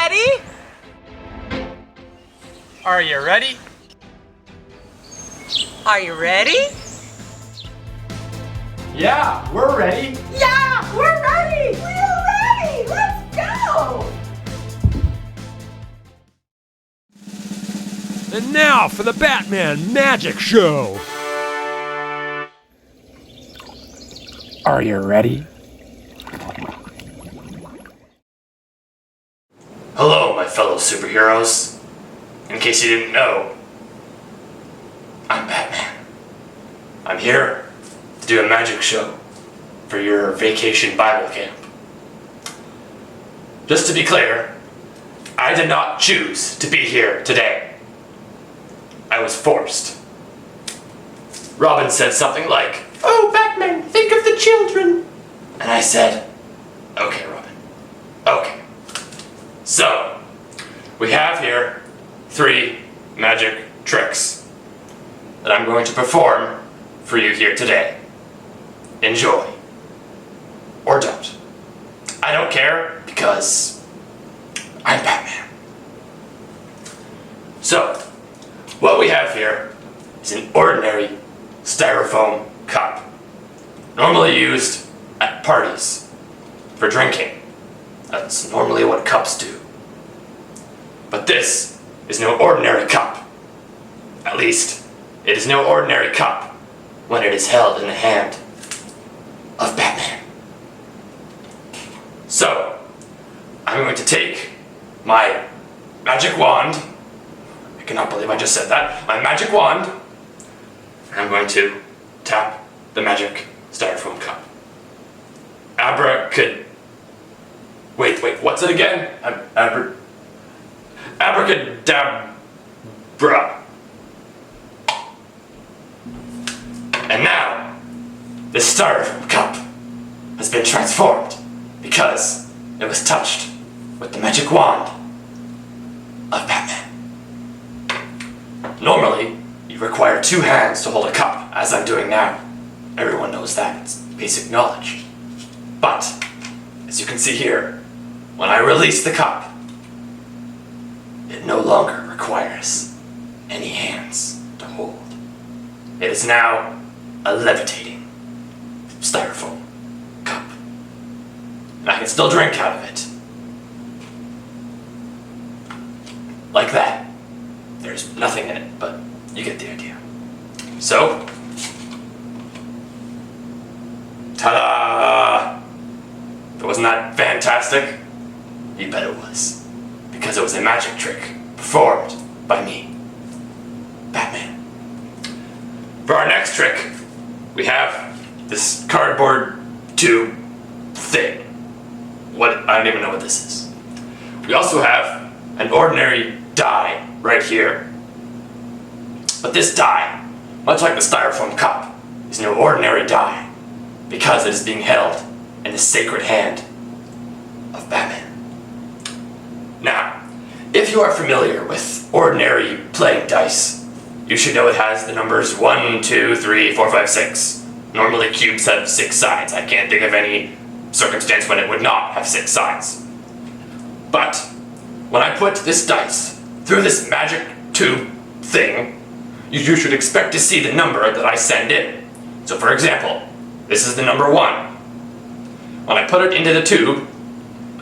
ready? Are you ready? Are you ready? Yeah, we're ready. Yeah, we're ready! We're ready! Let's go! And now for the Batman Magic Show! Are you ready? Hello, my fellow superheroes. In case you didn't know, I'm Batman. I'm here to do a magic show for your vacation Bible camp. Just to be clear, I did not choose to be here today. I was forced. Robin said something like, "Oh, Batman, think of the children." And I said, "Okay, Robin. Okay." So, we have here 3 magic tricks that I'm going to perform for you here today. Enjoy. Or don't. I don't care because I'm Batman. So, what we have here is an ordinary styrofoam cup, normally used at parties for drinking. That's normally what cups do. But this is no ordinary cup. At least, it is no ordinary cup when it is held in the hand of Batman. So, I'm going to take my magic wand. I cannot believe I just said that. My magic wand. And I'm going to tap the magic styrofoam cup. Wait, what's it again? Abracadabra. And now, this styrofoam cup has been transformed because it was touched with the magic wand of Batman. Normally, you require 2 hands to hold a cup, as I'm doing now. Everyone knows that, it's basic knowledge. But, as you can see here, when I release the cup, it no longer requires any hands to hold. It is now a levitating styrofoam cup. And I can still drink out of it. Like that. There's nothing in it, but you get the idea. So, ta-da! Wasn't that fantastic? You bet it was. Because it was a magic trick performed by me, Batman. For our next trick, we have this cardboard tube thing. I don't even know what this is. We also have an ordinary die right here. But this die, much like the styrofoam cup, is no ordinary die because it is being held in the sacred hand of Batman. Now, if you are familiar with ordinary playing dice, you should know it has the numbers 1, 2, 3, 4, 5, 6. Normally cubes have 6 sides. I can't think of any circumstance when it would not have 6 sides. But when I put this dice through this magic tube thing, you should expect to see the number that I send in. So for example, this is the number 1. When I put it into the tube,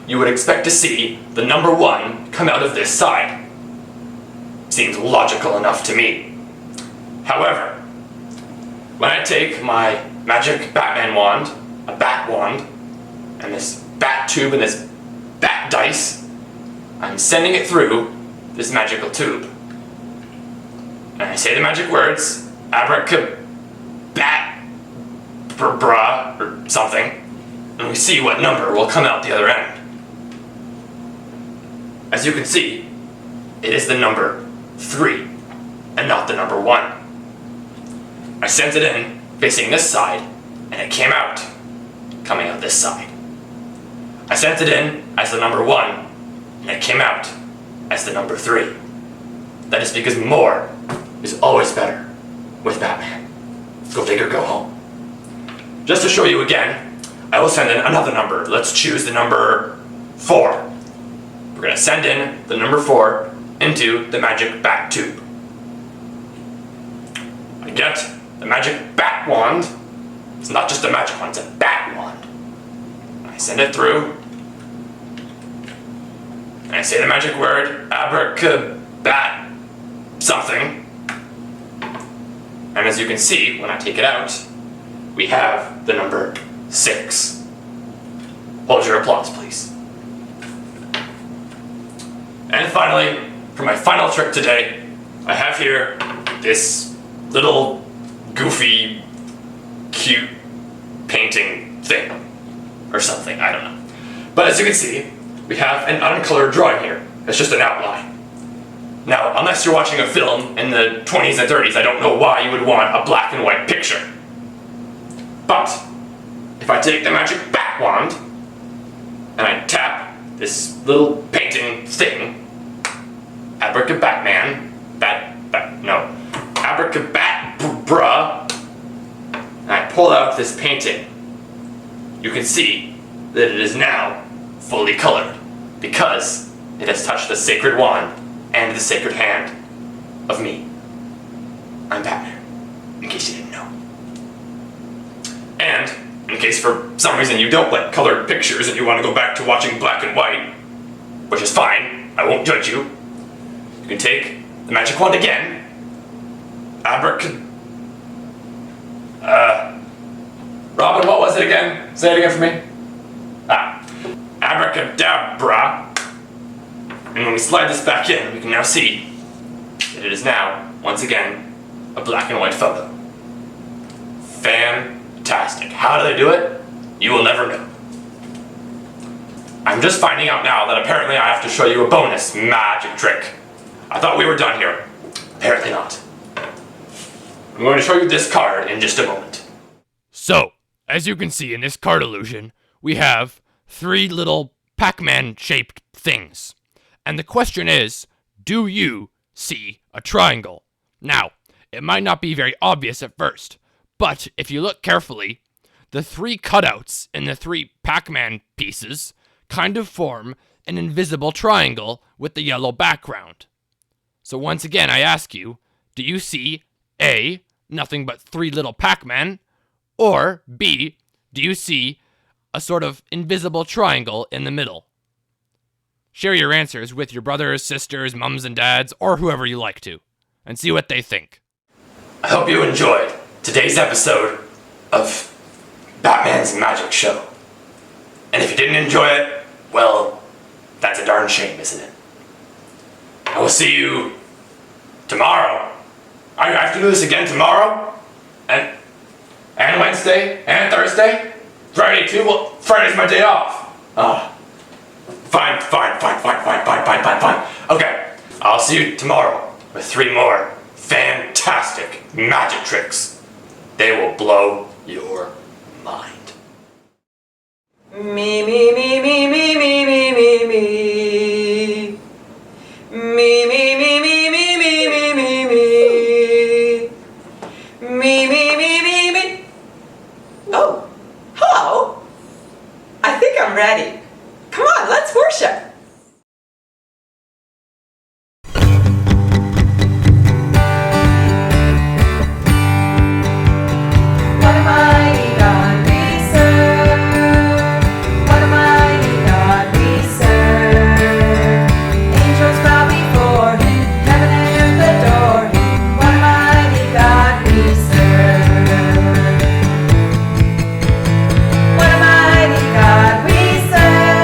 you would expect to see the number 1 come out of this side. Seems logical enough to me. However, when I take my magic Batman wand, a bat wand, and this bat tube and this bat dice, I'm sending it through this magical tube. And I say the magic words, abracadabra, or something, and we see what number will come out the other end. As you can see, it is the number 3, and not the number 1. I sent it in, facing this side, and it came out, coming out this side. I sent it in as the number 1, and it came out as the number 3. That is because more is always better with Batman. Go big or go home. Just to show you again, I will send in another number. Let's choose the number 4. we're going to send in the number 4 into the magic bat tube. I get the magic bat wand. It's not just a magic wand, it's a bat wand. I send it through, and I say the magic word, abracabat something. And as you can see, when I take it out, we have the number 6. Hold your applause, please. And finally, for my final trick today, I have here this little goofy, cute painting thing. Or something, I don't know. But as you can see, we have an uncolored drawing here. It's just an outline. Now, unless you're watching a film in the 20s and 30s, I don't know why you would want a black and white picture. But, if I take the magic bat wand, and I tap this little painting thing, abracabatman, abracabat-bruh, and I pull out this painting, you can see that it is now fully colored, because it has touched the sacred wand and the sacred hand of me. I'm Batman, in case you didn't know. And, in case for some reason you don't like colored pictures and you want to go back to watching black and white, which is fine, I won't judge you, you can take the magic wand again, Robin, what was it again? Say it again for me. Abracadabra. And when we slide this back in, we can now see that it is now, once again, a black and white photo. Fantastic. How do they do it? You will never know. I'm just finding out now that apparently I have to show you a bonus magic trick. I thought we were done here. Apparently not. I'm going to show you this card in just a moment. So, as you can see in this card illusion, we have 3 little Pac-Man shaped things. And the question is, do you see a triangle? Now, it might not be very obvious at first, but if you look carefully, the 3 cutouts in the 3 Pac-Man pieces kind of form an invisible triangle with the yellow background. So once again, I ask you, do you see A, nothing but 3 little Pac-Man, or B, do you see a sort of invisible triangle in the middle? Share your answers with your brothers, sisters, mums and dads, or whoever you like to, and see what they think. I hope you enjoyed today's episode of Batman's Magic Show. And if you didn't enjoy it, well, that's a darn shame, isn't it? I will see you tomorrow. I have to do this again tomorrow? And Wednesday? And Thursday? Friday too? Well, Friday's my day off. Fine. Okay, I'll see you tomorrow with 3 more fantastic magic tricks. They will blow your mind. Me, me, me, me, me, me, me, me, me. Me, me, me, me, me, me, me, me, me. Me, me, me, me, me. Oh, hello. I think I'm ready. Come on, let's worship. What a mighty God we serve. What a mighty God we serve. Angels bow before him, heaven and earth adore him. What a mighty God we serve. What a mighty God we serve.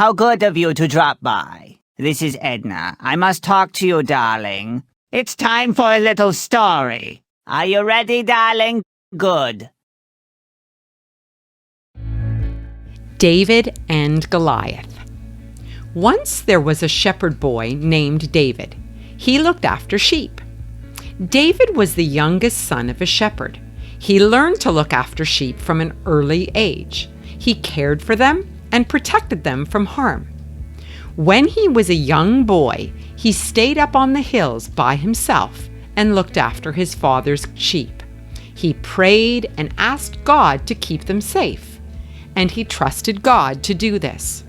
how good of you to drop by. This is Edna. I must talk to you, darling. It's time for a little story. Are you ready, darling? Good. David and Goliath. Once there was a shepherd boy named David. He looked after sheep. David was the youngest son of a shepherd. He learned to look after sheep from an early age. He cared for them and protected them from harm. When he was a young boy, he stayed up on the hills by himself and looked after his father's sheep. He prayed and asked God to keep them safe, and he trusted God to do this.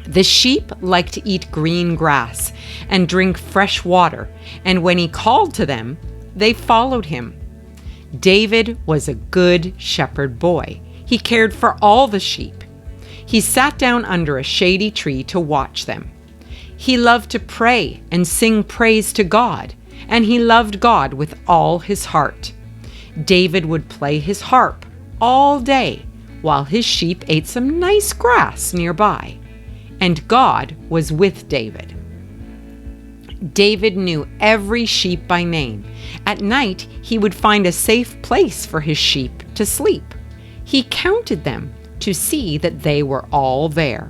The sheep liked to eat green grass and drink fresh water, and when he called to them, they followed him. David was a good shepherd boy. He cared for all the sheep. He sat down under a shady tree to watch them. He loved to pray and sing praise to God, and he loved God with all his heart. David would play his harp all day while his sheep ate some nice grass nearby, and God was with David. David knew every sheep by name. At night, he would find a safe place for his sheep to sleep. He counted them to see that they were all there.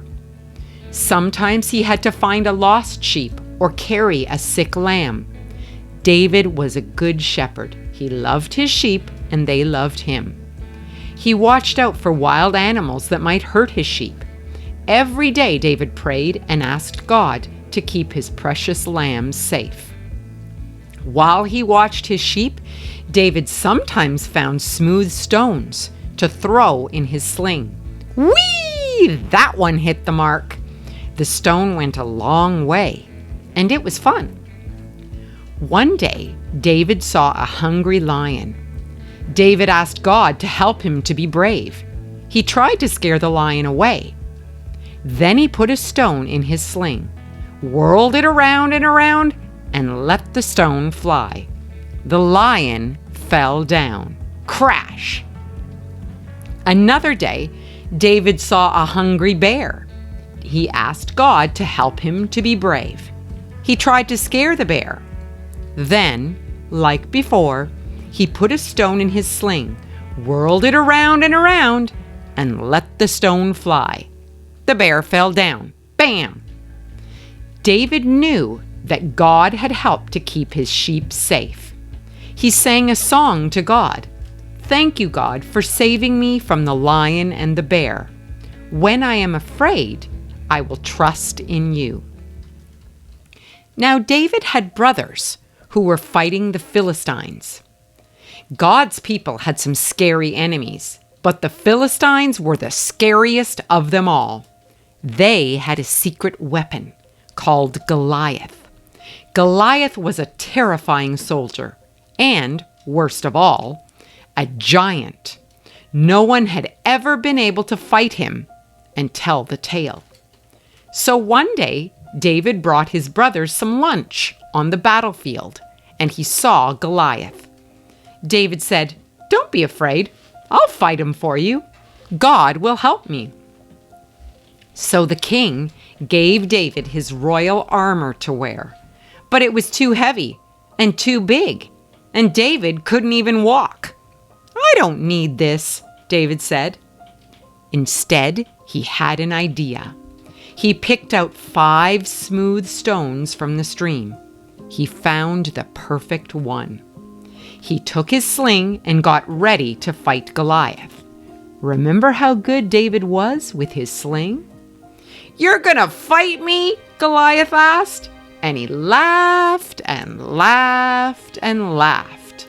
Sometimes he had to find a lost sheep or carry a sick lamb. David was a good shepherd. He loved his sheep and they loved him. He watched out for wild animals that might hurt his sheep. Every day David prayed and asked God to keep his precious lambs safe. While he watched his sheep, David sometimes found smooth stones to throw in his sling. Whee! That one hit the mark. The stone went a long way, and it was fun. One day, David saw a hungry lion. David asked God to help him to be brave. He tried to scare the lion away. Then he put a stone in his sling, whirled it around and around, and let the stone fly. The lion fell down. Crash! Another day, David saw a hungry bear. He asked God to help him to be brave. He tried to scare the bear. Then, like before, he put a stone in his sling, whirled it around and around, and let the stone fly. The bear fell down. Bam! David knew that God had helped to keep his sheep safe. He sang a song to God. Thank you, God, for saving me from the lion and the bear. When I am afraid, I will trust in you. Now David had brothers who were fighting the Philistines. God's people had some scary enemies, but the Philistines were the scariest of them all. They had a secret weapon called Goliath. Goliath was a terrifying soldier and, worst of all, a giant. No one had ever been able to fight him and tell the tale. So one day, David brought his brothers some lunch on the battlefield, and he saw Goliath. David said, "Don't be afraid. I'll fight him for you. God will help me." So the king gave David his royal armor to wear, but it was too heavy and too big, and David couldn't even walk. "I don't need this," David said. Instead, he had an idea. He picked out 5 smooth stones from the stream. He found the perfect one. He took his sling and got ready to fight Goliath. Remember how good David was with his sling? "You're gonna fight me?" Goliath asked. And he laughed and laughed and laughed.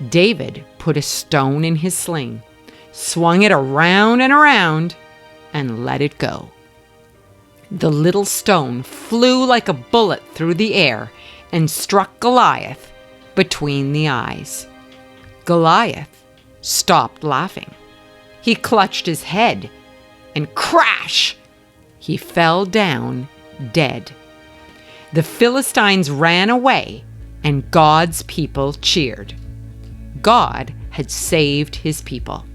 David put a stone in his sling, swung it around and around, and let it go. The little stone flew like a bullet through the air and struck Goliath between the eyes. Goliath stopped laughing. He clutched his head, and crash! He fell down dead. The Philistines ran away, and God's people cheered. God had saved his people.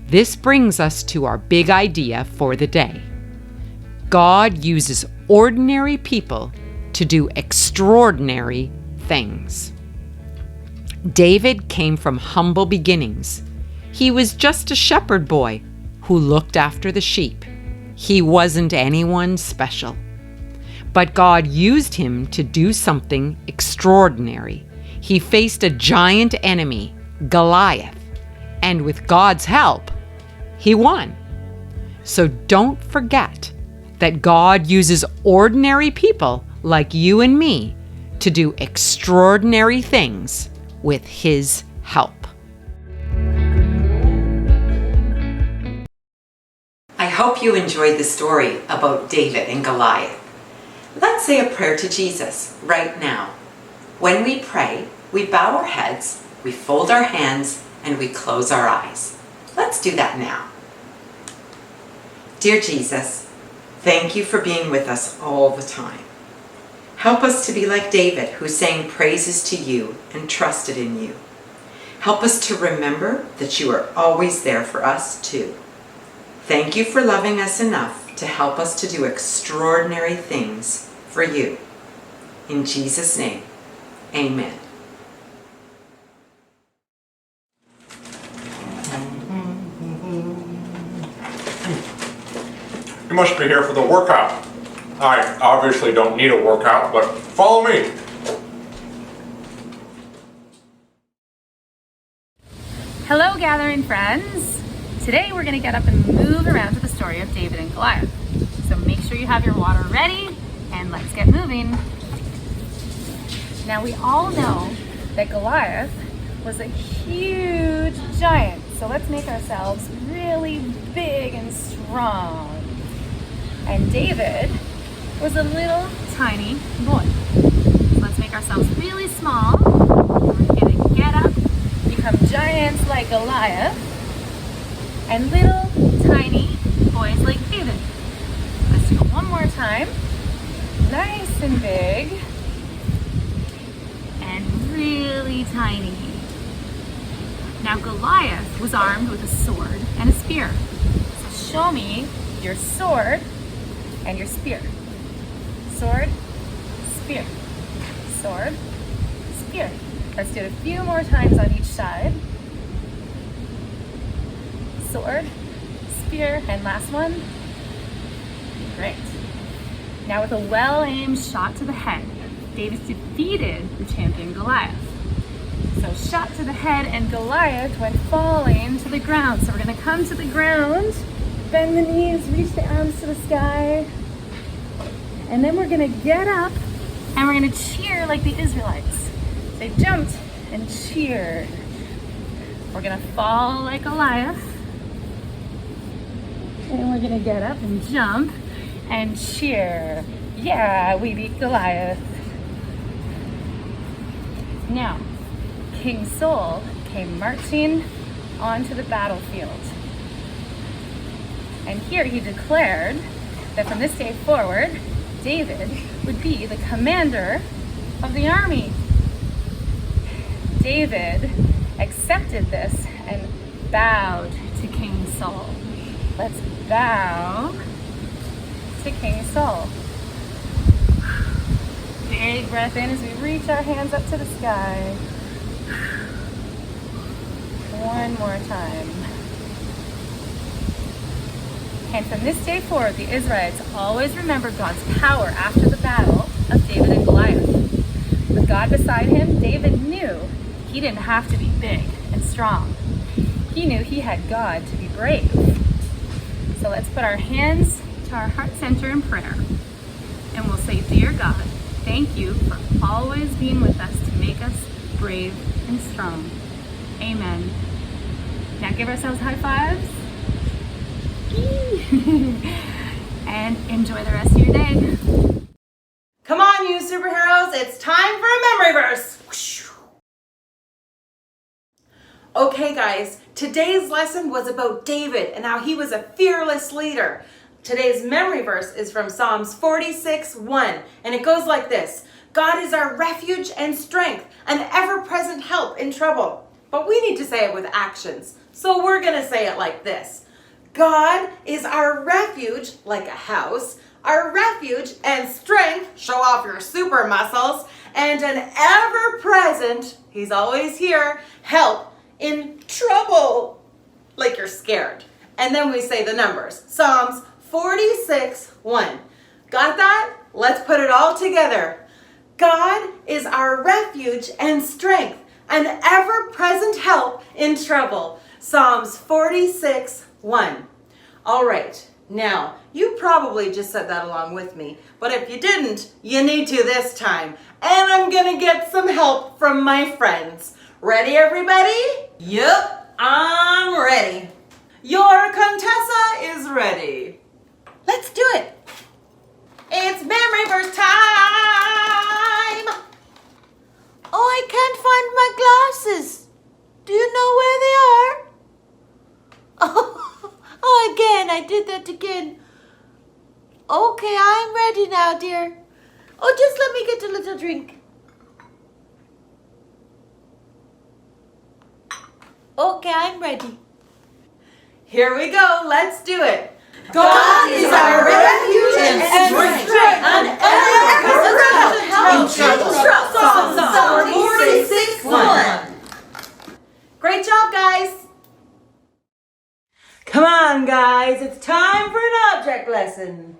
This brings us to our big idea for the day. God uses ordinary people to do extraordinary things. David came from humble beginnings. He was just a shepherd boy who looked after the sheep. He wasn't anyone special. But God used him to do something extraordinary. He faced a giant enemy, Goliath, and with God's help, he won. So don't forget that God uses ordinary people like you and me to do extraordinary things with his help. I hope you enjoyed the story about David and Goliath. Let's say a prayer to Jesus right now. When we pray, we bow our heads, we fold our hands, and we close our eyes. Let's do that now. Dear Jesus, thank you for being with us all the time. Help us to be like David, who sang praises to you and trusted in you. Help us to remember that you are always there for us too. Thank you for loving us enough to help us to do extraordinary things for you. In Jesus' name, amen. You must be here for the workout. I obviously don't need a workout, but follow me. Hello, gathering friends. Today we're going to get up and move around to the story of David and Goliath. So make sure you have your water ready and let's get moving. Now we all know that Goliath was a huge giant. So let's make ourselves really big and strong. And David was a little tiny boy. So let's make ourselves really small. We're going to get up, become giants like Goliath, and little tiny boys like David. Let's do it one more time. Nice and big, and really tiny. Now Goliath was armed with a sword and a spear. So show me your sword and your spear. Sword, spear. Sword, spear. Let's do it a few more times on each side. Sword, spear, and last one. Great. Now with a well-aimed shot to the head, David defeated the champion Goliath. So shot to the head and Goliath went falling to the ground. So we're going to come to the ground, bend the knees, reach the arms to the sky, and then we're going to get up and we're going to cheer like the Israelites. They jumped and cheered. We're going to fall like Goliath, and we're going to get up and jump and cheer. Yeah, we beat Goliath. Now, King Saul came marching onto the battlefield. And here he declared that from this day forward, David would be the commander of the army. David accepted this and bowed to King Saul. Let's bow to King Saul. Big breath in as we reach our hands up to the sky. One more time. And from this day forward, the Israelites always remember God's power after the battle of David and Goliath. With God beside him, David knew he didn't have to be big and strong. He knew he had God to be brave. So let's put our hands to our heart center in prayer. And we'll say, Dear God, thank you for always being with us to make us brave and strong. Amen. Now give ourselves high fives. And enjoy the rest of your day. Come on, you superheroes, it's time for a memory verse. Okay guys, today's lesson was about David and how he was a fearless leader. Today's memory verse is from Psalms 46:1, and it goes like this: God is our refuge and strength, an ever-present help in trouble. But we need to say it with actions, so we're gonna say it like this: God is our refuge, like a house, our refuge and strength, show off your super muscles, and an ever-present, he's always here, help in trouble, like you're scared. And then we say the numbers. Psalms 46:1. Got that? Let's put it all together. God is our refuge and strength, an ever-present help in trouble. Psalms 46:1. All right, now, you probably just said that along with me, but if you didn't, you need to this time. And I'm gonna get some help from my friends. Ready, everybody? Yep, I'm ready. Your Contessa is ready. Let's do it. It's memory verse time. Oh, I can't find my glasses. Do you know where they are? Oh, again, I did that again. Okay, I'm ready now, dear. Oh, just let me get a little drink. Okay, I'm ready. Here we go. Let's do it. God is our refuge and strength, an ever-present help in trouble. Psalm 46:1. Great job, guys. Come on, guys. It's time for an object lesson.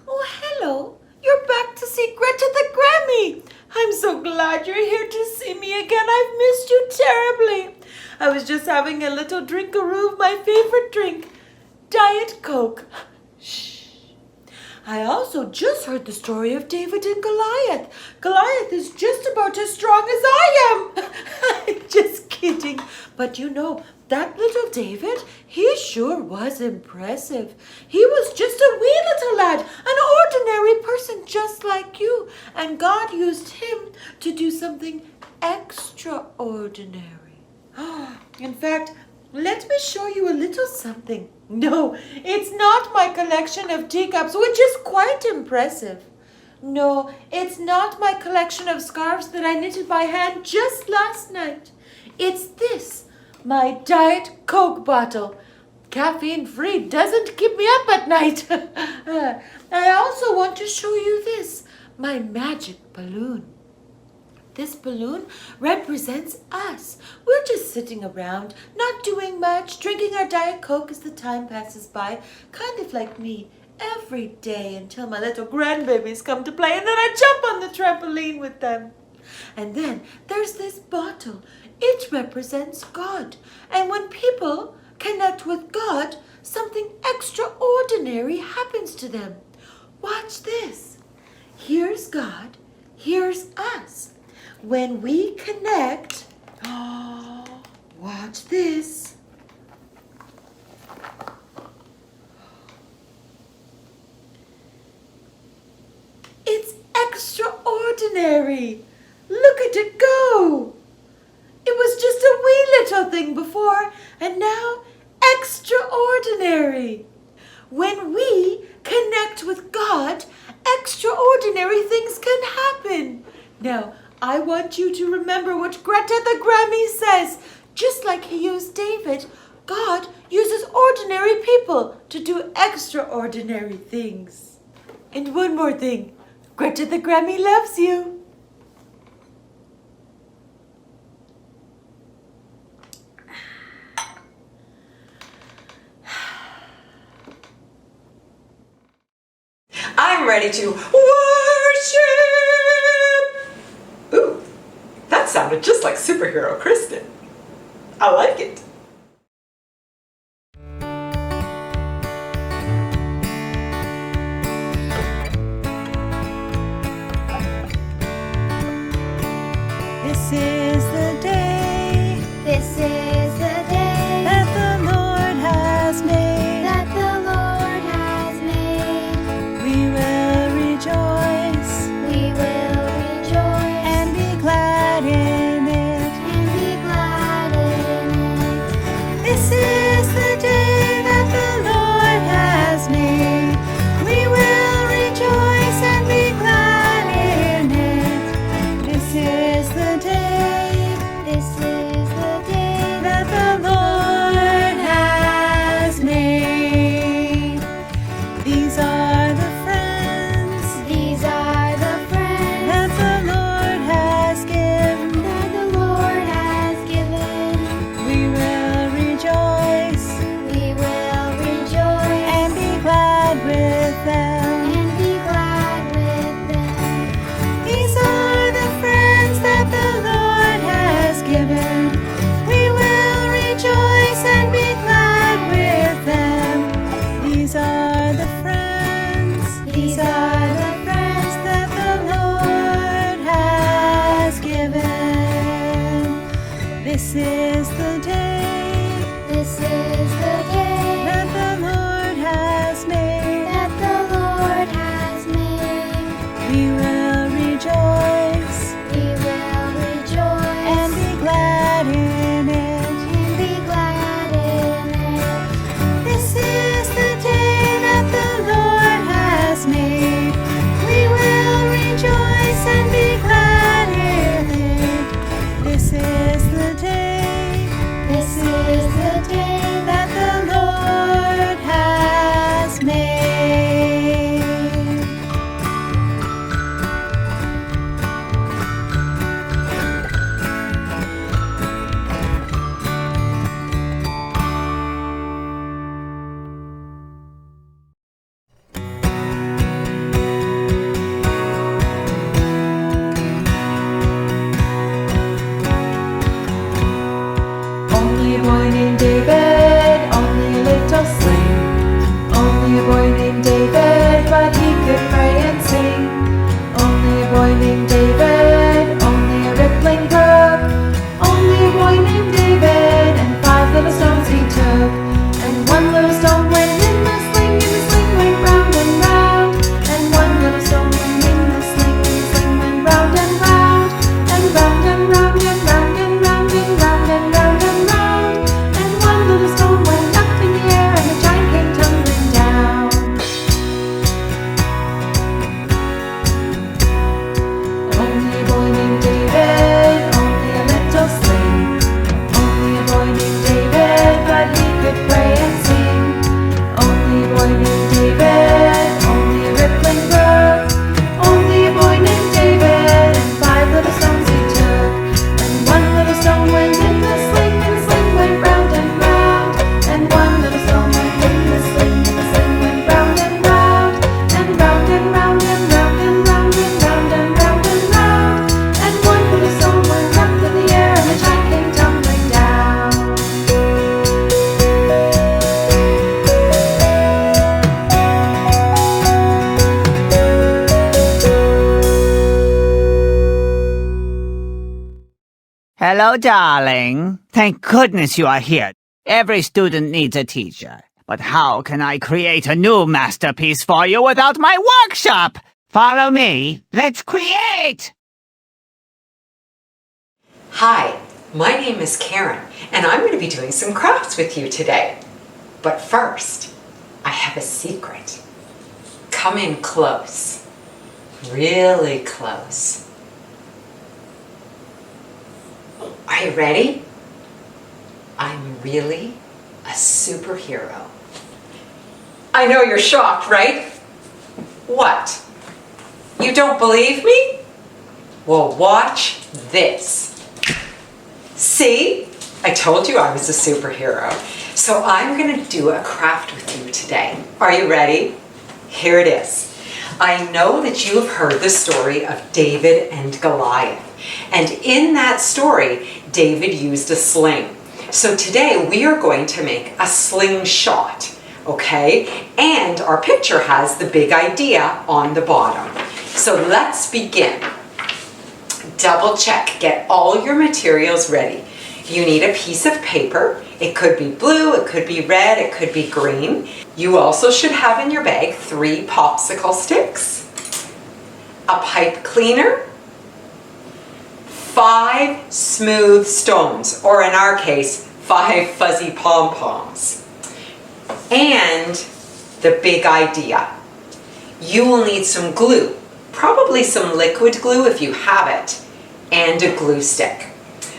Oh, hello. You're back to see Greta the Grammy. I'm so glad you're here to see me again. I've missed you terribly. I was just having a little drink-a-roo of my favorite drink, Diet Coke. Shh. I also just heard the story of David and Goliath. Goliath is just about as strong as I am. Just kidding. But you know, that little David, he sure was impressive. He was just a wee little lad, an ordinary person just like you. And God used him to do something extraordinary. In fact, let me show you a little something. No, it's not my collection of teacups, which is quite impressive. No, it's not my collection of scarves that I knitted by hand just last night. It's this, my Diet Coke bottle. Caffeine-free doesn't keep me up at night. I also want to show you this, my magic balloon. This balloon represents us. We're just sitting around, not doing much, drinking our Diet Coke as the time passes by, kind of like me, every day until my little grandbabies come to play, and then I jump on the trampoline with them. And then there's this bottle. It represents God. And when people connect with God, something extraordinary happens to them. Watch this. Here's God. Here's us. When we connect, watch this. It's extraordinary. Look at it go. It was just a wee little thing before, and now extraordinary. When we connect with God, extraordinary things can happen. Now, I want you to remember what Greta the Grammy says. Just like he used David, God uses ordinary people to do extraordinary things. And one more thing, Greta the Grammy loves you. I'm ready to worship. Ooh, that sounded just like superhero Kristen. I like it. This is the day. This is the day That the Lord has made. that the Lord has made. We will rejoice We will rejoice and be glad in it. and be glad in it. This is the day. This is the day That the Lord has made. that the Lord has made. We will rejoice We will rejoice and be glad in it. and be glad in it. This is the day that the Lord has made. We will rejoice and be glad in it. This is the day. This is the day That the Lord has made. Only a boy named David, only a little sling. Only a boy named David, but he could pray and sing. Only a boy named David, only a rippling brook. Only a boy named David, and 5 little stones he took. And 1 little stone went in the sling, and the sling went round and round. And 1 little stone went in the sling, and the sling went round and round. And round and round and round and round and round and round and round. And 1 little stone went up in the air, and the giant came tumbling down. Only a boy named David, only a little sling. Only a boy named David, but he could pray and sing. Only a boy named David, only a rippling brook. Only a boy named David, and 5 little stones he took. And 1 little stone went in the sling, and the sling went round and round. And 1 little stone went in the sling, and the sling went round and round. And round and round and round and round and round and round and round. And 1 little stone went up in the air, and the giant came tumbling down. Hello, darling. Thank goodness you are here. Every student needs a teacher. But how can I create a new masterpiece for you without my workshop? Follow me. Let's create! Hi, my name is Karen, and I'm going to be doing some crafts with you today. But first, I have a secret. Come in close, really close. Are you ready? I'm really a superhero. I know you're shocked, right? What? You don't believe me? Well, watch this. See? I told you I was a superhero. So I'm going to do a craft with you today. Are you ready? Here it is. I know that you have heard the story of David and Goliath. And in that story, David used a sling. So today we are going to make a slingshot, okay? And our picture has the big idea on the bottom. So let's begin. Double check, get all your materials ready. You need a piece of paper. It could be blue, it could be red, it could be green. You also should have in your bag 3 popsicle sticks, a pipe cleaner, 5 smooth stones, or in our case, 5 fuzzy pom-poms. And the big idea. You will need some glue, probably some liquid glue if you have it, and a glue stick.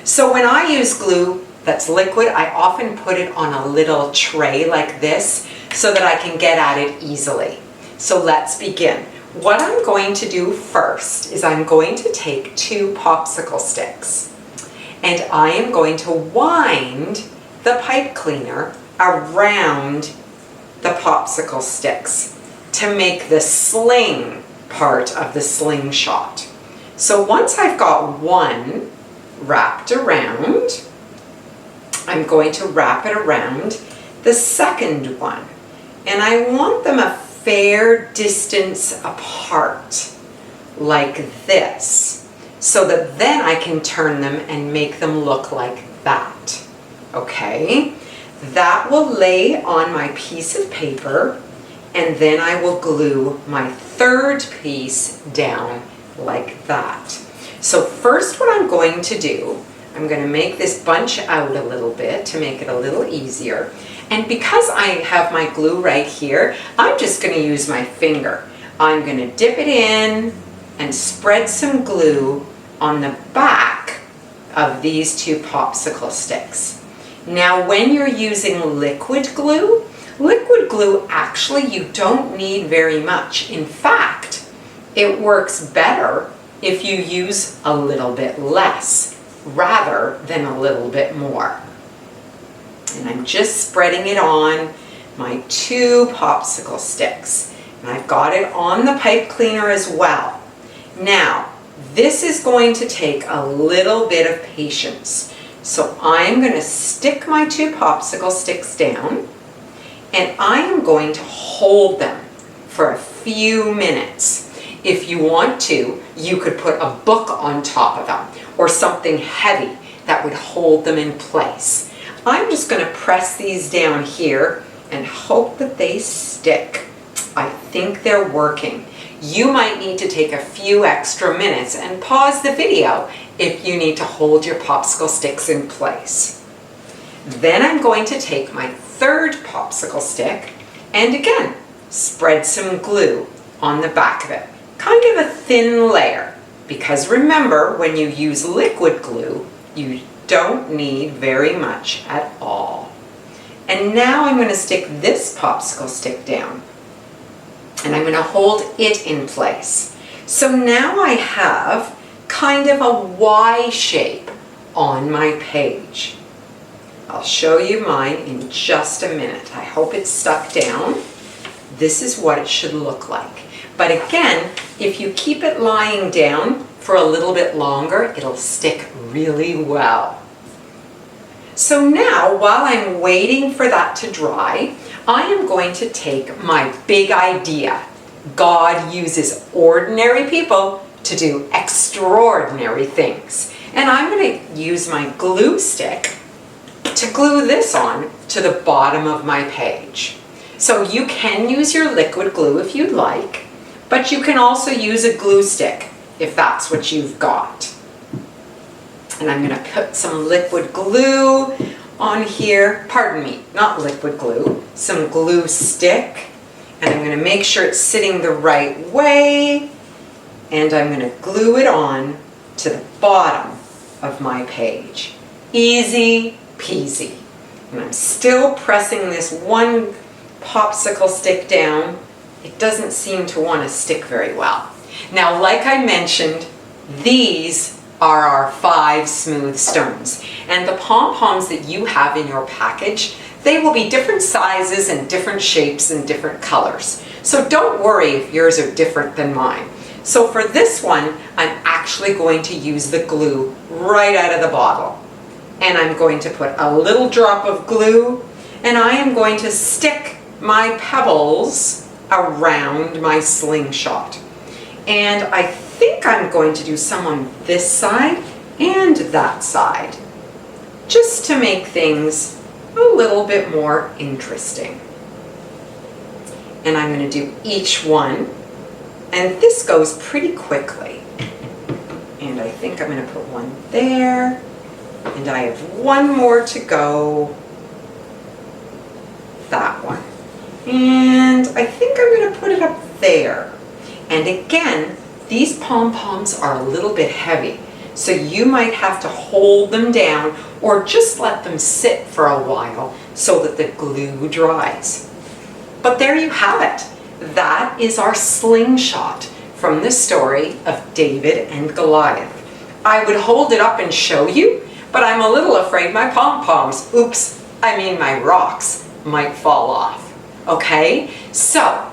So when I use glue that's liquid, I often put it on a little tray like this so that I can get at it easily. So let's begin. What I'm going to do first is I'm going to take 2 popsicle sticks and I am going to wind the pipe cleaner around the popsicle sticks to make the sling part of the slingshot. So once I've got one wrapped around, I'm going to wrap it around the second one. And I want them a fair distance apart, like this, so that then I can turn them and make them look like that. Okay? That will lay on my piece of paper, and then I will glue my third piece down like that. So first what I'm going to do, I'm going to make this bunch out a little bit to make it a little easier. And because I have my glue right here, I'm just going to use my finger. I'm going to dip it in and spread some glue on the back of these two popsicle sticks. Now when you're using liquid glue actually you don't need very much. In fact, it works better if you use a little bit less rather than a little bit more. And I'm just spreading it on my two popsicle sticks. And I've got it on the pipe cleaner as well. Now, this is going to take a little bit of patience. So I'm going to stick my two popsicle sticks down, and I am going to hold them for a few minutes. If you want to, you could put a book on top of them or something heavy that would hold them in place. I'm just going to press these down here and hope that they stick. I think they're working. You might need to take a few extra minutes and pause the video if you need to hold your popsicle sticks in place. Then I'm going to take my third popsicle stick and again spread some glue on the back of it. Kind of a thin layer, because remember, when you use liquid glue, you don't need very much at all. And now I'm going to stick this popsicle stick down, and I'm going to hold it in place. So now I have kind of a Y shape on my page. I'll show you mine in just a minute. I hope it's stuck down. This is what it should look like. But again, if you keep it lying down for a little bit longer, it'll stick really well. So now, while I'm waiting for that to dry, I am going to take my big idea. God uses ordinary people to do extraordinary things. And I'm going to use my glue stick to glue this on to the bottom of my page. So you can use your liquid glue if you'd like, but you can also use a glue stick if that's what you've got. And I'm going to put some liquid glue on here. Pardon me, not liquid glue, some glue stick. And I'm going to make sure it's sitting the right way. And I'm going to glue it on to the bottom of my page. Easy peasy. And I'm still pressing this one popsicle stick down. It doesn't seem to want to stick very well. Now, like I mentioned, these are our 5 smooth stones. And the pom-poms that you have in your package, they will be different sizes and different shapes and different colors. So don't worry if yours are different than mine. So for this one, I'm actually going to use the glue right out of the bottle. And I'm going to put a little drop of glue, and I am going to stick my pebbles around my slingshot. And I think I'm going to do some on this side and that side, just to make things a little bit more interesting. And I'm going to do each one, and this goes pretty quickly. And I think I'm going to put one there, and I have one more to go, that one. And I think I'm going to put it up there. And again, these pom-poms are a little bit heavy, so you might have to hold them down or just let them sit for a while so that the glue dries. But there you have it. That is our slingshot from the story of David and Goliath. I would hold it up and show you, but I'm a little afraid my pom-poms, my rocks, might fall off. Okay? So,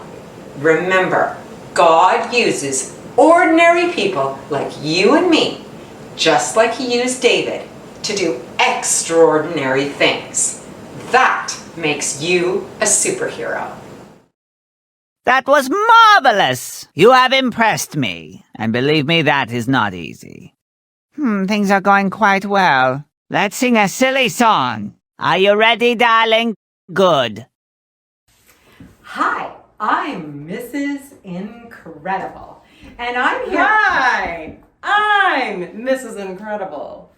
remember, God uses ordinary people like you and me, just like He used David, to do extraordinary things. That makes you a superhero. That was marvelous! You have impressed me, and believe me, that is not easy. Things are going quite well. Let's sing a silly song. Are you ready, darling? Good. Hi, I'm Mrs. Incredible, and I'm here. Hi, I'm Mrs. Incredible.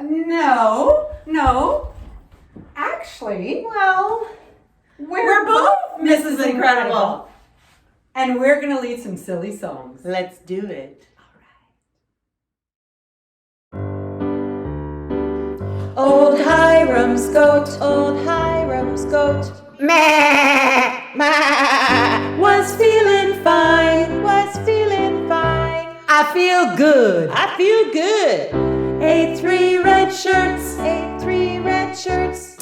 No. Actually, Well, we're both Mrs. Incredible. and we're gonna lead some silly songs. Let's do it. Old Hiram's goat, old Hiram's goat, was feeling fine, I feel good. I feel good. Ate 3 red shirts, ate 3 red shirts.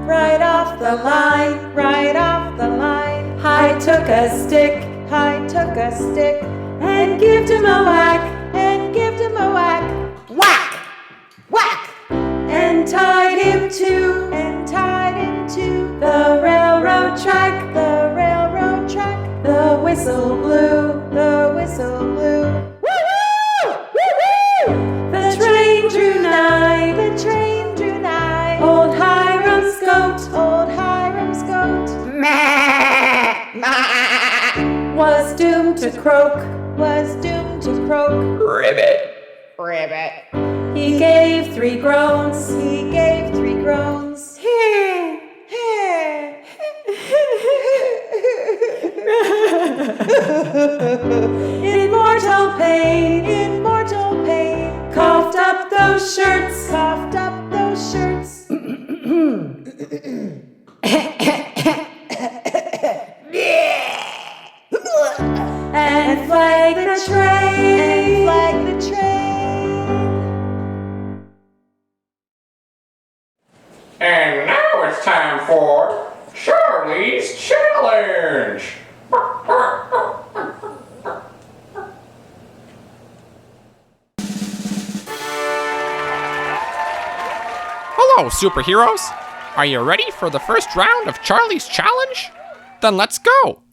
Right off the line, right off the line. I took a stick, and gived him a whack, whack, whack, and tied him to the railroad track, the whistle blew, woo-hoo, woo-hoo! The train drew nigh, old Hiram's goat, was doomed to croak, Ribbit. He gave 3 groans, In mortal pain, coughed up those shirts, and flagged the train, And now it's time for Charlie's Challenge. Hello, superheroes! Are you ready for the first round of Charlie's Challenge? Then let's go!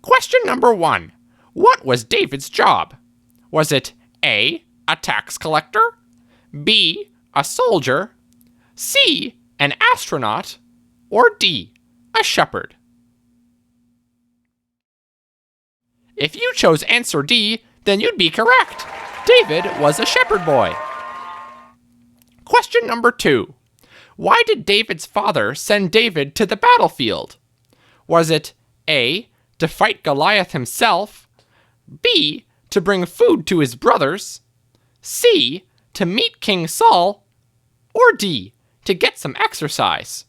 Question number 1. What was David's job? Was it A, a tax collector, B, a soldier, C, an astronaut, or D, a shepherd? If you chose answer D, then you'd be correct. David was a shepherd boy. Question number 2. Why did David's father send David to the battlefield? Was it A, to fight Goliath himself, B, to bring food to his brothers, C, to meet King Saul, or D, to get some exercise?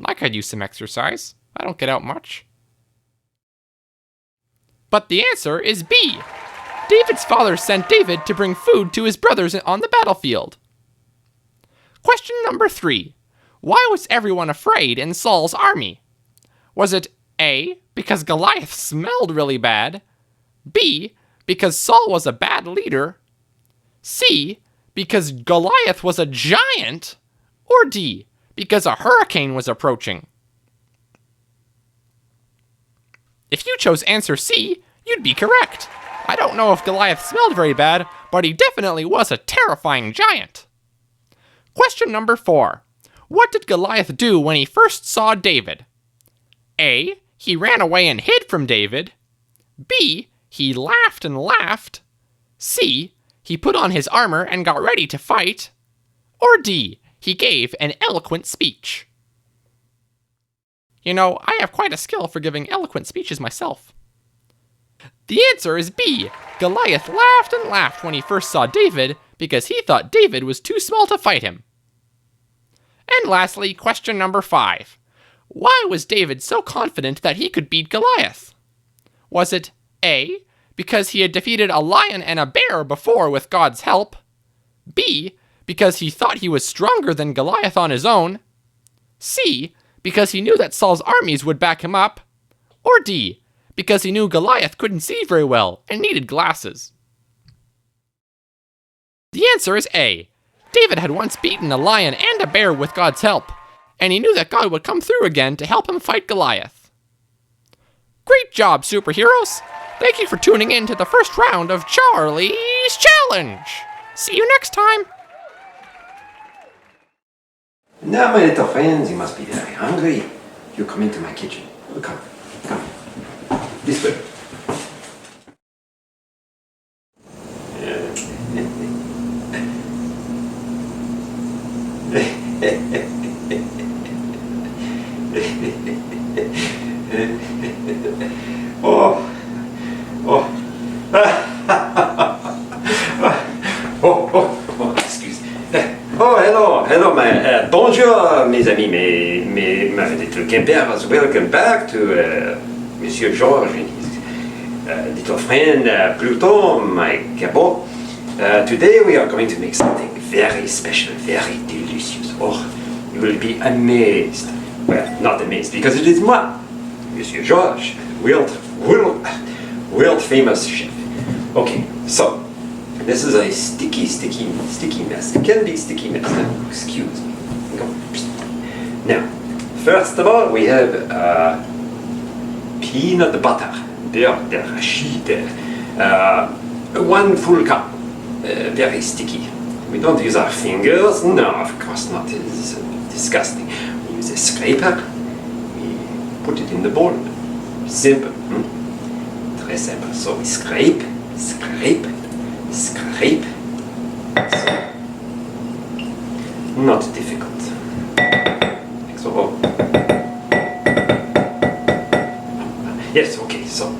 I could use some exercise. I don't get out much. But the answer is B. David's father sent David to bring food to his brothers on the battlefield. Question number 3. Why was everyone afraid in Saul's army? Was it A, because Goliath smelled really bad, B, because Saul was a bad leader, C, because Goliath was a giant, or D, because a hurricane was approaching? If you chose answer C, you'd be correct. I don't know if Goliath smelled very bad, but he definitely was a terrifying giant. Question number 4. What did Goliath do when he first saw David? A, he ran away and hid from David. B, he laughed and laughed. C, he put on his armor and got ready to fight. Or D, he gave an eloquent speech. You know, I have quite a skill for giving eloquent speeches myself. The answer is B. Goliath laughed and laughed when he first saw David because he thought David was too small to fight him. And lastly, question number 5. Why was David so confident that he could beat Goliath? Was it A, because he had defeated a lion and a bear before with God's help? B, because he thought he was stronger than Goliath on his own? C, because he knew that Saul's armies would back him up? Or D, because he knew Goliath couldn't see very well and needed glasses? The answer is A. David had once beaten a lion and a bear with God's help, and he knew that God would come through again to help him fight Goliath. Great job, superheroes! Thank you for tuning in to the first round of Charlie's Challenge. See you next time. Now, my little friends, you must be very hungry. You come into my kitchen. Come. This way. Excuse. Hello, bonjour, mes amis, my little campers. Welcome back to Monsieur George and his little friend Pluton, my cabot. Today we are going to make something very special, very delicious. Oh, you will be amazed. Well, not amazed, because it is moi, Monsieur George, world famous chef. Okay, so this is a sticky mess. It can be sticky mess. Excuse me. Now, first of all, we have peanut butter, beurre d'arachide, 1 full cup, very sticky. We don't use our fingers. No, of course not. It is disgusting. We use a scraper. We put it in the bowl. Simple. Très simple. So we scrape. So, not difficult. Like so. Yes, okay, so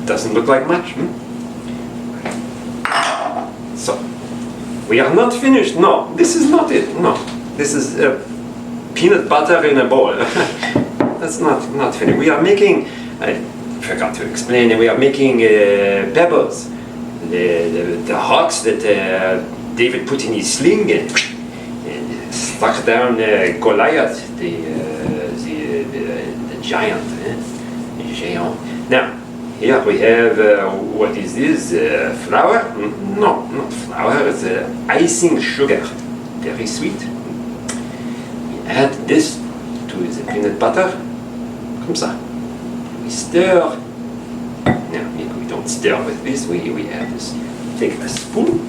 doesn't look like much. So we are not finished. No, this is not it. No, this is peanut butter in a bowl. That's not finished. We are making. I forgot to explain. We are making pebbles. The rocks that David put in his sling and stuck down Goliath, the giant. The géant. Now, here we have, what is this? Flour? No, not flour, it's icing sugar. Very sweet. We add this to the peanut butter. Comme ça. We stir. Now, maybe we don't stir with this, we add this. Take a spoon.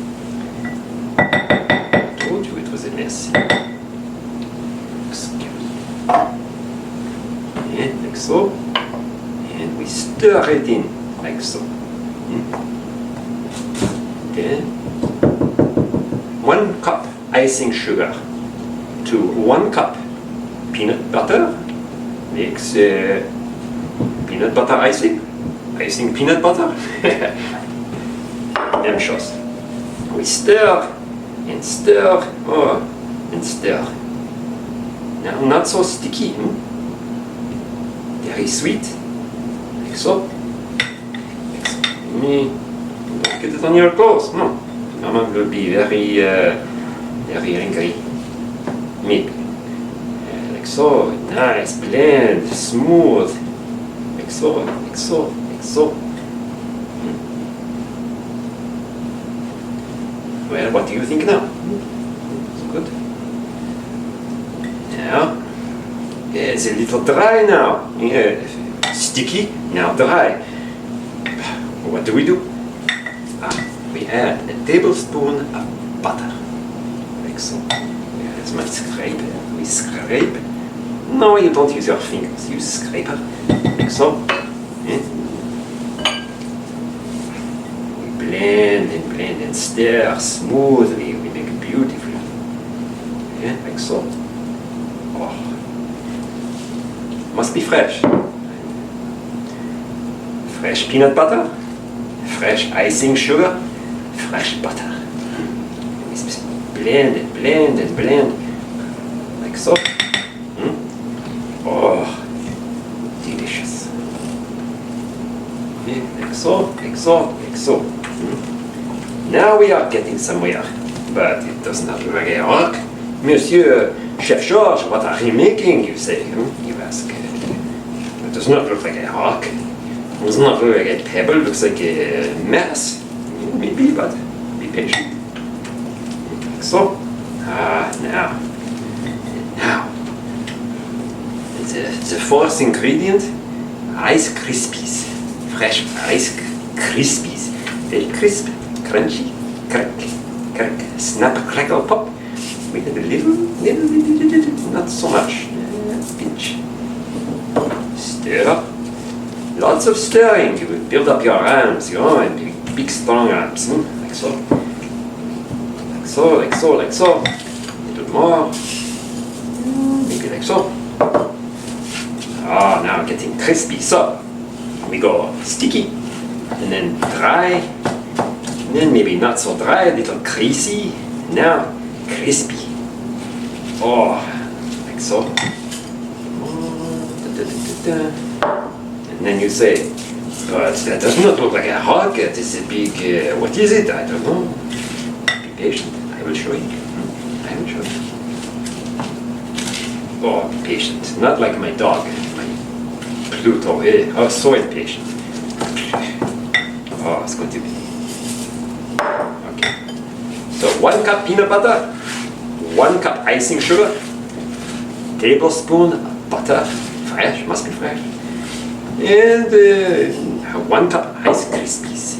I told you it was a mess. Excuse me. And like so. And we stir it in, like so. Then 1 cup icing sugar to 1 cup peanut butter makes peanut butter icing peanut butter. Même chose. We stir and stir, and stir. Now, not so sticky, very sweet, like so. Don't get it on your clothes, no. Mama will be very angry. Maybe. Like so, nice, blend, smooth. Like so, like so, like so. Well, what do you think now? It's good. Now, it's a little dry now. Yeah, sticky, now dry. What do? We add a tablespoon of butter. Like so. That's my scraper. We scrape. No, you don't use your fingers. Use scraper. Like so. And we blend and stir smoothly. We make it beautifully. Yeah, like so. Oh. Must be fresh. Fresh peanut butter. Fresh icing sugar. Fresh butter. Blend and blend. Like so. Oh, delicious. Okay, like so, like so, like so. Now we are getting somewhere, but it does not look like a rock. Monsieur Chef George, what are you making, you say? You ask. It does not look like a rock. It does not look like a pebble, it looks like a mess. Maybe, but be patient. Like so. Now. It's the fourth ingredient, Rice Krispies. fresh Rice Krispies. Very crisp, crunchy, crack, crack, snap, crackle, pop. With a little, not so much. Pinch. Stir. Lots of stirring. You will build up your arms, and big strong arms. Like so. Like so, like so, like so. A little more. Maybe like so. Ah, now getting crispy. So, we go sticky, and then dry, and then maybe not so dry, a little greasy. Now, crispy. Oh, like so. And then you say, but that does not look like a hog, it is a big, what is it? I don't know. Be patient, I will show you. I will show you. Oh, be patient, not like my dog, my Pluto, oh, so impatient. Oh, it's going to be. Okay. So 1 cup peanut butter, 1 cup icing sugar, tablespoon butter, fresh, must be fresh, and 1 cup Rice Krispies.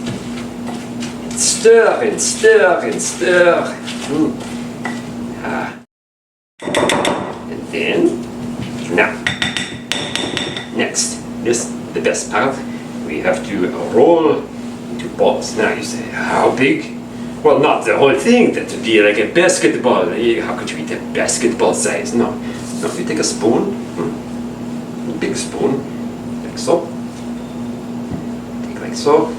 And stir and stir and stir. And then, now, next, this the best part. We have to roll into balls. Now you say, how big? Well, not the whole thing. That would be like a basketball. How could you eat a basketball size? No. No, you take a spoon, a big spoon, like so. Take like so.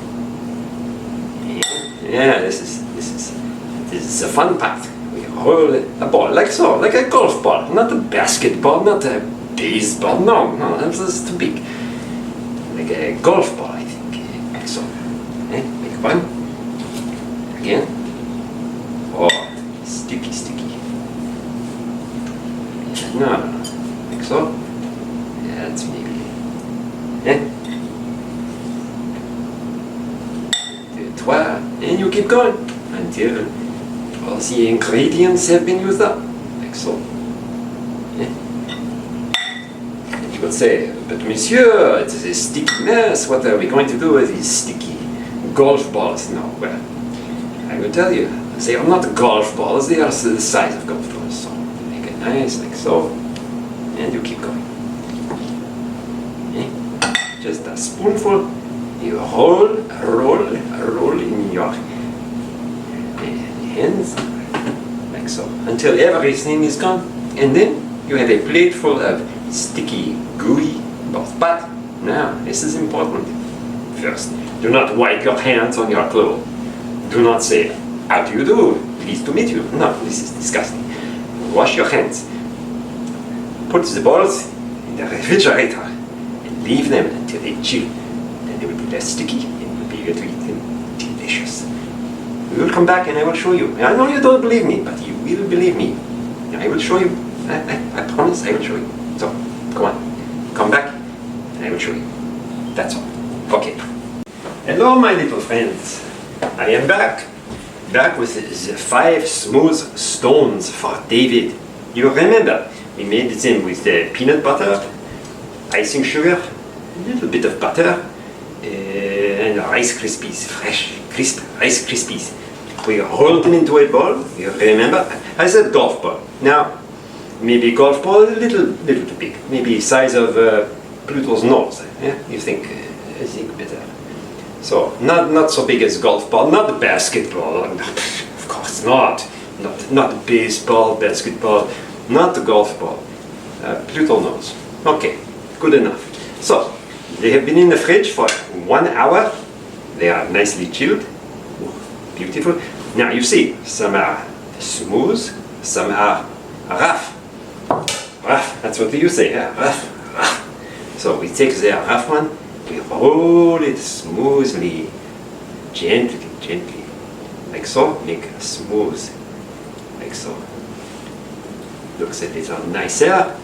Yeah, this is a fun part. We roll a ball like so, like a golf ball, not a basketball, not a baseball. No, that's too big. Like a golf ball, I think. Like so. Make one. Again. Oh, sticky. No, like so. Yeah, that's maybe. 2, 3, and you keep going until all the ingredients have been used up, like so. And you will say, but monsieur, it is a sticky mess. What are we going to do with these sticky golf balls? No, well, I will tell you, they are not golf balls. They are the size of golf balls. So make it nice, like so, and you keep going. Just a spoonful. You roll in your hands, like so, until everything is gone. And then you have a plate full of sticky, gooey balls. But now, this is important. First, do not wipe your hands on your clothes. Do not say, how do you do? Pleased to meet you. No, this is disgusting. Wash your hands. Put the balls in the refrigerator and leave them until they chill. Then they will be less sticky and will be able to eat them delicious. We will come back and I will show you. I know you don't believe me, but you will believe me. I will show you. I promise I will show you. So, come on. Come back and I will show you. That's all. Okay. Hello, my little friends. I am back. Back with the 5 smooth stones for David. You remember, we made them with the peanut butter, icing sugar, a little bit of butter, and Rice Krispies, fresh, crisp Rice Krispies. We rolled them into a ball, you remember? I said golf ball. Now, maybe golf ball a little too big, maybe size of Pluto's nose. Yeah? You think, I think better. So, not so big as golf ball, not the basketball, of course not. Not baseball, basketball, not the golf ball. Pluto knows. Okay, good enough. So, they have been in the fridge for 1 hour. They are nicely chilled. Beautiful. Now you see, some are smooth, some are rough. Rough, that's what you say, yeah? Rough. So we take the rough one, we roll it smoothly, gently, like so, make it smooth, like so. Looks a little nicer.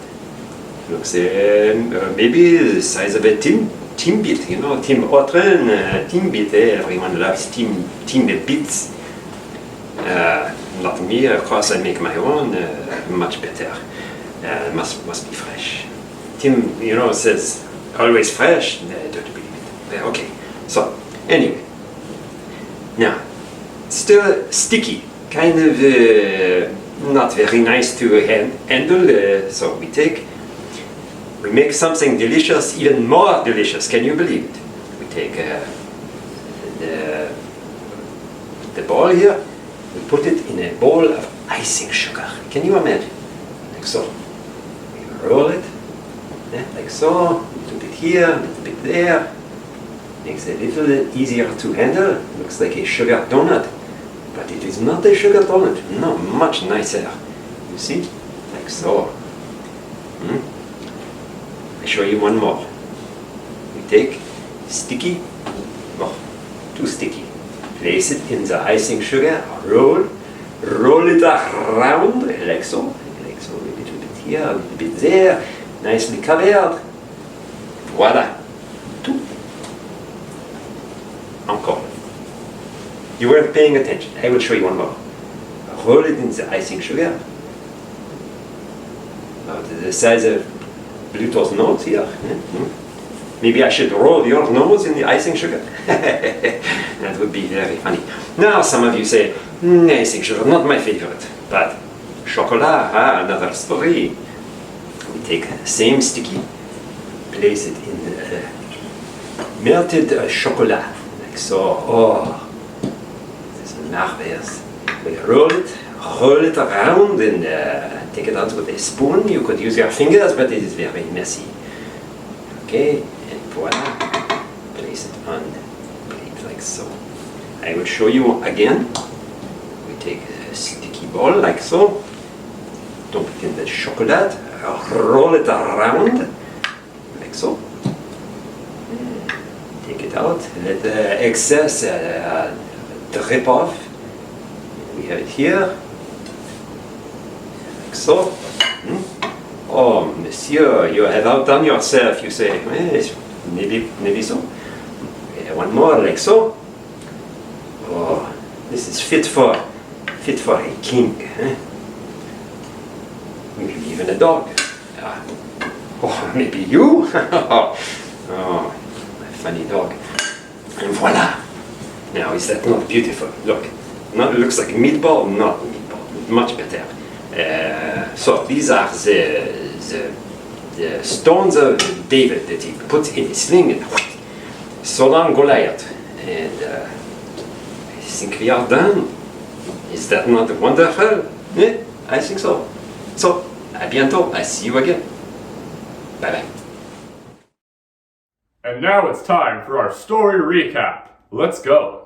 Looks maybe the size of a Timbit, you know, Tim Horton, Timbit, everyone loves Timbits. Not me, of course I make my own, much better. Must be fresh. Tim, you know, says always fresh. Don't believe it. Okay, So, anyway. Now, still sticky, kind of not very nice to handle. So we make something delicious, even more delicious. Can you believe it? We take the ball here, we put it in a bowl of icing sugar. Can you imagine? Like so. We roll it, like so, a little bit here, a little bit there. Makes it a little easier to handle. Looks like a sugar donut, but it is not a sugar donut. No, much nicer. You see? Like so. I show you one more. We take sticky, too sticky. Place it in the icing sugar, roll it around, like so, a little bit here, a little bit there, nicely covered. Voila. Tout. Encore. You weren't paying attention. I will show you one more. Roll it in the icing sugar. About the size of Bluetooth nose here. Maybe I should roll your nose in the icing sugar. That would be very funny. Now some of you say, icing sugar, not my favorite. But chocolat, another story. We take the same sticky, place it in melted chocolate. Like so. Oh, this is marvelous. We roll it around and take it out with a spoon. You could use your fingers, but it is very messy. Okay, and voila. Place it on the plate like so. I will show you again. We take a sticky ball like so. Dump it in the chocolate. Roll it around like so. Take it out. Let the excess drip off. We have it here. Like so. Oh, monsieur, you have outdone yourself, you say. Maybe so. One more, like so. Oh, this is fit for a king. Maybe even a dog. Oh, maybe you? Oh, a funny dog. And voila. Now, is that not beautiful? Look. Now it looks like meatball, not meatball. Much better. So these are the stones of David that he put in his sling and so long Goliath. And I think we are done. Is that not wonderful? Yeah, I think so. So, à bientôt. I see you again. Bye bye. And now it's time for our story recap. Let's go.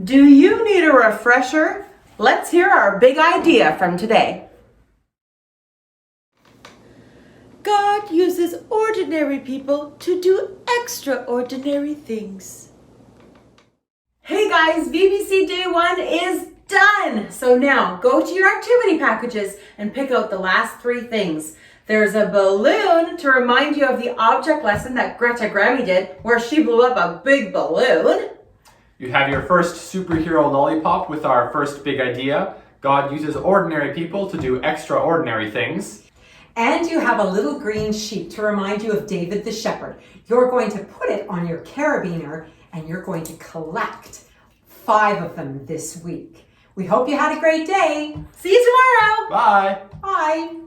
Do you need a refresher? Let's hear our big idea from today. God uses ordinary people to do extraordinary things. Hey guys, VBC Day 1 is done! So now, go to your activity packages and pick out the last 3 things. There's a balloon to remind you of the object lesson that Greta Grammy did, where she blew up a big balloon. You have your first superhero lollipop with our first big idea. God uses ordinary people to do extraordinary things. And you have a little green sheep to remind you of David the shepherd. You're going to put it on your carabiner and you're going to collect 5 of them this week. We hope you had a great day. See you tomorrow. Bye. Bye.